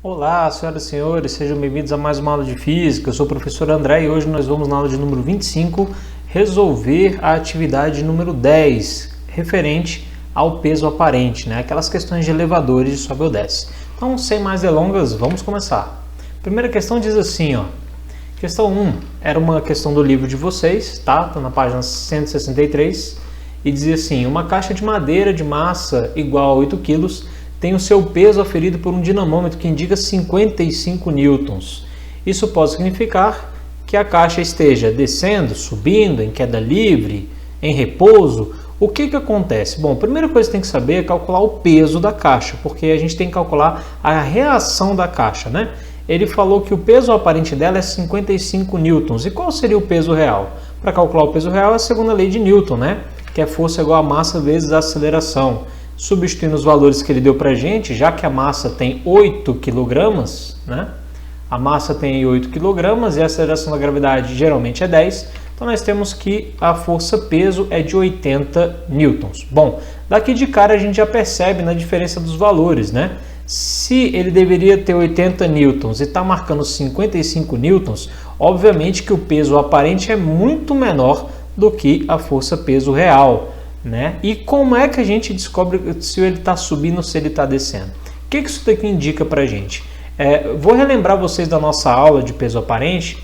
Olá, senhoras e senhores, sejam bem-vindos a mais uma aula de Física. Eu sou o professor André e hoje nós vamos na aula de número 25 resolver a atividade número 10, referente ao peso aparente, né? Aquelas questões de elevadores de sobe ou desce. Então, sem mais delongas, vamos começar. A primeira questão diz assim, ó. Questão 1 era uma questão do livro de vocês, tá? Está na página 163 e dizia assim: uma caixa de madeira de massa igual a 8 kg tem o seu peso aferido por um dinamômetro que indica 55 newtons. Isso pode significar que a caixa esteja descendo, subindo, em queda livre, em repouso. O que acontece? Bom, a primeira coisa que tem que saber é calcular o peso da caixa, porque a gente tem que calcular a reação da caixa, né? Ele falou que o peso aparente dela é 55 newtons. E qual seria o peso real? Para calcular o peso real é a segunda lei de Newton, né? Que é força igual a massa vezes a aceleração. Substituindo os valores que ele deu para a gente, já que a massa tem 8 kg, né? A massa tem 8 kg e a aceleração da gravidade geralmente é 10, então nós temos que a força-peso é de 80 newtons. Bom, daqui de cara a gente já percebe na diferença dos valores, né? Se ele deveria ter 80 newtons e está marcando 55 newtons, obviamente que o peso aparente é muito menor do que a força-peso real, né? E como é que a gente descobre se ele está subindo ou se ele está descendo? O que isso daqui indica para a gente? Vou relembrar vocês da nossa aula de peso aparente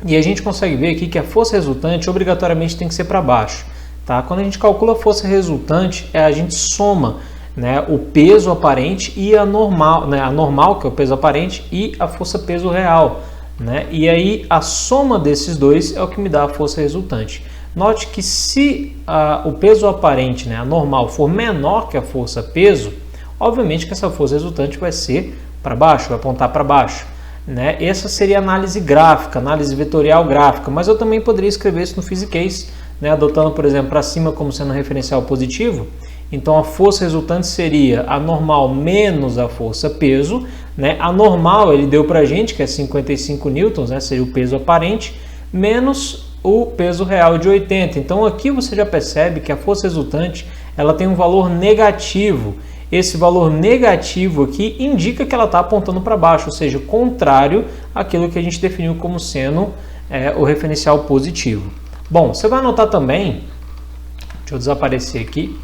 e a gente consegue ver aqui que a força resultante obrigatoriamente tem que ser para baixo, tá? Quando a gente calcula a força resultante, a gente soma, né, o peso aparente e a normal, né, a normal, que é o peso aparente, e a força-peso real, né? E aí a soma desses dois é o que me dá a força resultante. Note que se o peso aparente, né, a normal, for menor que a força-peso, obviamente que essa força resultante vai ser para baixo, vai apontar para baixo, né? Essa seria a análise gráfica, análise vetorial gráfica, mas eu também poderia escrever isso no Physics, né, adotando, por exemplo, para cima como sendo referencial positivo. Então a força resultante seria a normal menos a força-peso, né? A normal ele deu para a gente, que é 55 newtons, né, seria o peso aparente, menos o peso real de 80. Então aqui você já percebe que a força resultante ela tem um valor negativo. Esse valor negativo aqui indica que ela está apontando para baixo, ou seja, contrário àquilo que a gente definiu como sendo o referencial positivo. Bom, você vai notar também, deixa eu desaparecer aqui,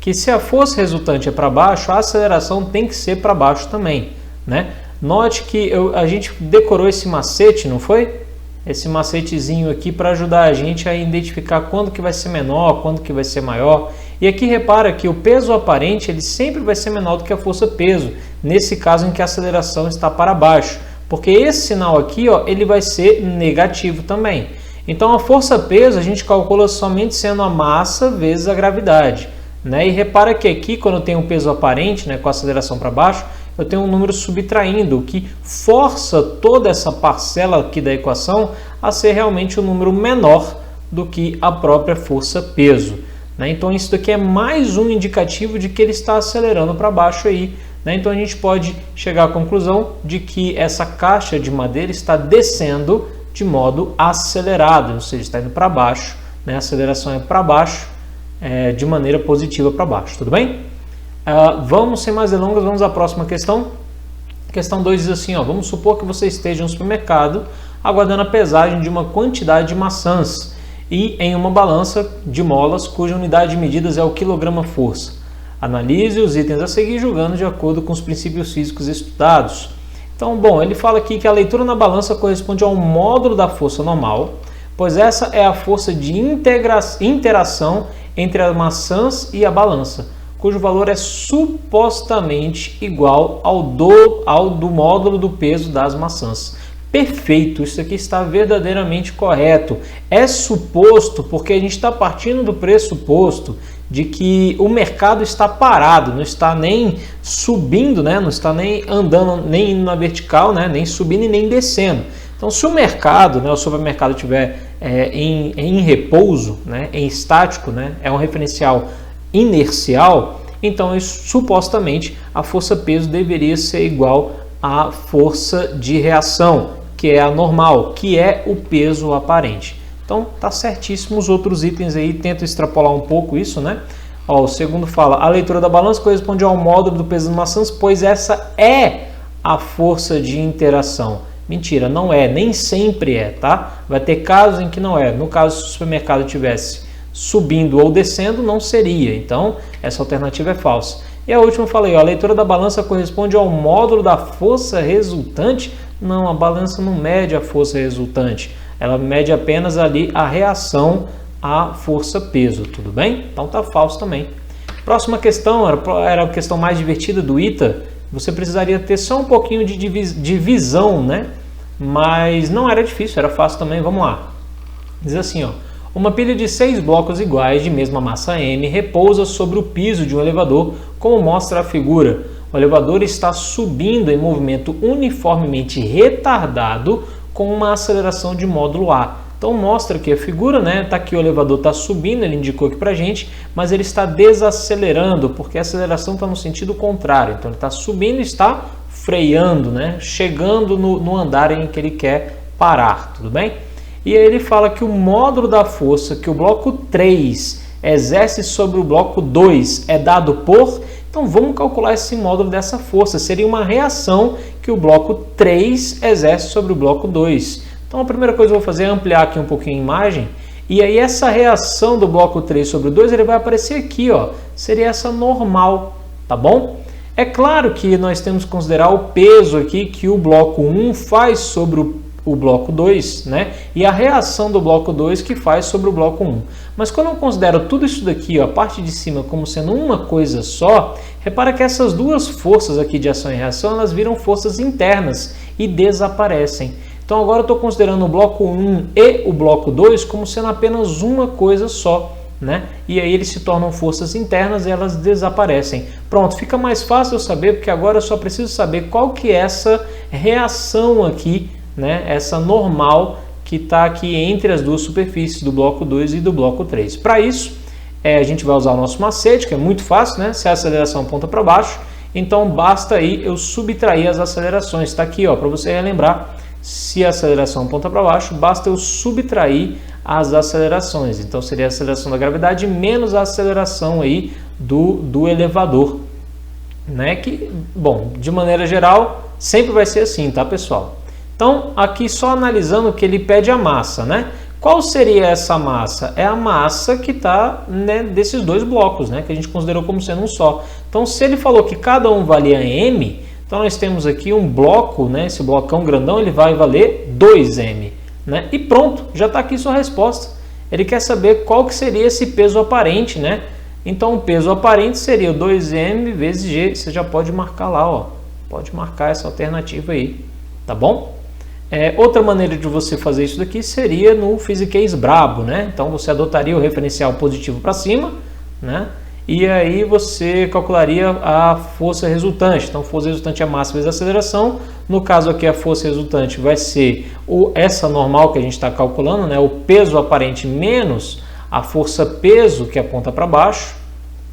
que se a força resultante é para baixo, a aceleração tem que ser para baixo também, né? Note que a gente decorou esse macete, não foi? Esse macetezinho aqui para ajudar a gente a identificar quando que vai ser menor, quando que vai ser maior. E aqui repara que o peso aparente ele sempre vai ser menor do que a força-peso, nesse caso em que a aceleração está para baixo, porque esse sinal aqui, ó, ele vai ser negativo também. Então a força-peso a gente calcula somente sendo a massa vezes a gravidade, né? E repara que aqui quando eu tenho um peso aparente, né, com a aceleração para baixo, eu tenho um número subtraindo, o que força toda essa parcela aqui da equação a ser realmente um número menor do que a própria força-peso, né? Então isso daqui é mais um indicativo de que ele está acelerando para baixo aí, né? Então a gente pode chegar à conclusão de que essa caixa de madeira está descendo de modo acelerado, ou seja, está indo para baixo, né? A aceleração é para baixo, de maneira positiva para baixo, tudo bem? Vamos, sem mais delongas, vamos à próxima questão. Questão 2 diz assim, ó, vamos supor que você esteja no supermercado aguardando a pesagem de uma quantidade de maçãs e em uma balança de molas cuja unidade de medidas é o quilograma-força. Analise os itens a seguir julgando de acordo com os princípios físicos estudados. Então, bom, ele fala aqui que a leitura na balança corresponde ao módulo da força normal, pois essa é a força de interação entre as maçãs e a balança, cujo valor é supostamente igual ao do módulo do peso das maçãs. Perfeito, isso aqui está verdadeiramente correto. É suposto porque a gente está partindo do pressuposto de que o mercado está parado, não está nem subindo, né? Não está nem andando, nem indo na vertical, né? Nem subindo e nem descendo. Então, se o mercado, né, o supermercado estiver em repouso, né, em estático, né, é um referencial inercial, então isso, supostamente a força-peso deveria ser igual à força de reação, que é a normal, que é o peso aparente. Então tá certíssimo. Os outros itens aí tentam extrapolar um pouco isso, né? Ó, o segundo fala, a leitura da balança corresponde ao módulo do peso das maçãs, pois essa é a força de interação? Mentira, não é, nem sempre é, tá? Vai ter casos em que não é. No caso, se o supermercado tivesse subindo ou descendo, não seria. Então, essa alternativa é falsa. E a última eu falei, ó, a leitura da balança corresponde ao módulo da força resultante. Não, a balança não mede a força resultante. Ela mede apenas ali a reação à força-peso, tudo bem? Então tá falso também. Próxima questão, era a questão mais divertida do ITA. Você precisaria ter só um pouquinho de divisão, né? Mas não era difícil, era fácil também. Vamos lá. Diz assim, ó. Uma pilha de 6 blocos iguais de mesma massa M repousa sobre o piso de um elevador, como mostra a figura. O elevador está subindo em movimento uniformemente retardado com uma aceleração de módulo A. Então mostra aqui a figura, né? Tá aqui o elevador está subindo, ele indicou aqui pra gente, mas ele está desacelerando, porque a aceleração está no sentido contrário. Então ele está subindo e está freando, né? Chegando no andar em que ele quer parar, tudo bem? E aí ele fala que o módulo da força que o bloco 3 exerce sobre o bloco 2 é dado por... Então vamos calcular esse módulo dessa força. Seria uma reação que o bloco 3 exerce sobre o bloco 2. Então a primeira coisa que eu vou fazer é ampliar aqui um pouquinho a imagem. E aí essa reação do bloco 3 sobre o 2, ele vai aparecer aqui, ó. Seria essa normal, tá bom? É claro que nós temos que considerar o peso aqui que o bloco 1 faz sobre o bloco 2, né? E a reação do bloco 2 que faz sobre o bloco 1. Mas quando eu considero tudo isso daqui, ó, a parte de cima, como sendo uma coisa só, repara que essas duas forças aqui de ação e reação, elas viram forças internas e desaparecem. Então agora eu estou considerando o bloco 1 e o bloco 2 como sendo apenas uma coisa só, né? E aí eles se tornam forças internas e elas desaparecem. Pronto, fica mais fácil eu saber, porque agora eu só preciso saber qual que é essa reação aqui, né? Essa normal que está aqui entre as duas superfícies do bloco 2 e do bloco 3. Para isso, a gente vai usar o nosso macete, que é muito fácil, né? Se a aceleração aponta para baixo, então basta aí eu subtrair as acelerações. Está aqui, ó, para você relembrar. Se a aceleração aponta para baixo, basta eu subtrair as acelerações. Então seria a aceleração da gravidade menos a aceleração aí do elevador, né? Que, bom, de maneira geral, sempre vai ser assim, tá, pessoal? Então, aqui só analisando o que ele pede a massa, né? Qual seria essa massa? É a massa que está, né, desses dois blocos, né? Que a gente considerou como sendo um só. Então, se ele falou que cada um valia m, então nós temos aqui um bloco, né? Esse blocão grandão, ele vai valer 2m, né? E pronto, já está aqui sua resposta. Ele quer saber qual que seria esse peso aparente, né? Então, o peso aparente seria 2m vezes g. Você já pode marcar lá, ó. Pode marcar essa alternativa aí, tá bom? Outra maneira de você fazer isso daqui seria no Physiquês Brabo, né? Então você adotaria o referencial positivo para cima, né? E aí você calcularia a força resultante. Então, força resultante é a massa vezes a aceleração. No caso aqui, a força resultante vai ser essa normal que a gente está calculando, né? O peso aparente menos a força peso que aponta para baixo,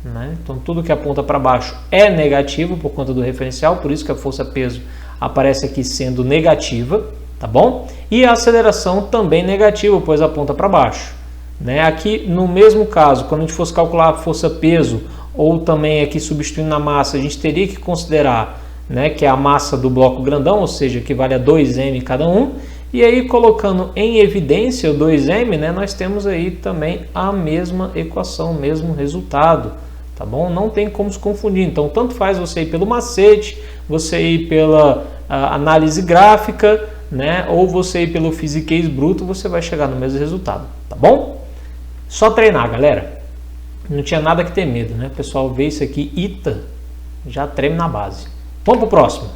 né? Então, tudo que aponta para baixo é negativo por conta do referencial, por isso que a força peso aparece aqui sendo negativa. Tá bom? E a aceleração também negativa, pois aponta para baixo, né? Aqui, no mesmo caso, quando a gente fosse calcular a força-peso, ou também aqui substituindo na massa, a gente teria que considerar, né, que é a massa do bloco grandão, ou seja, equivale a 2m cada um. E aí, colocando em evidência o 2m, né, nós temos aí também a mesma equação, o mesmo resultado. Tá bom? Não tem como se confundir. Então, tanto faz você ir pelo macete, você ir pela análise gráfica, né? Ou você ir pelo Physiquês bruto, você vai chegar no mesmo resultado, tá bom? Só treinar, galera. Não tinha nada que ter medo, né? O pessoal vê isso aqui, ITA, já treme na base. Vamos pro próximo.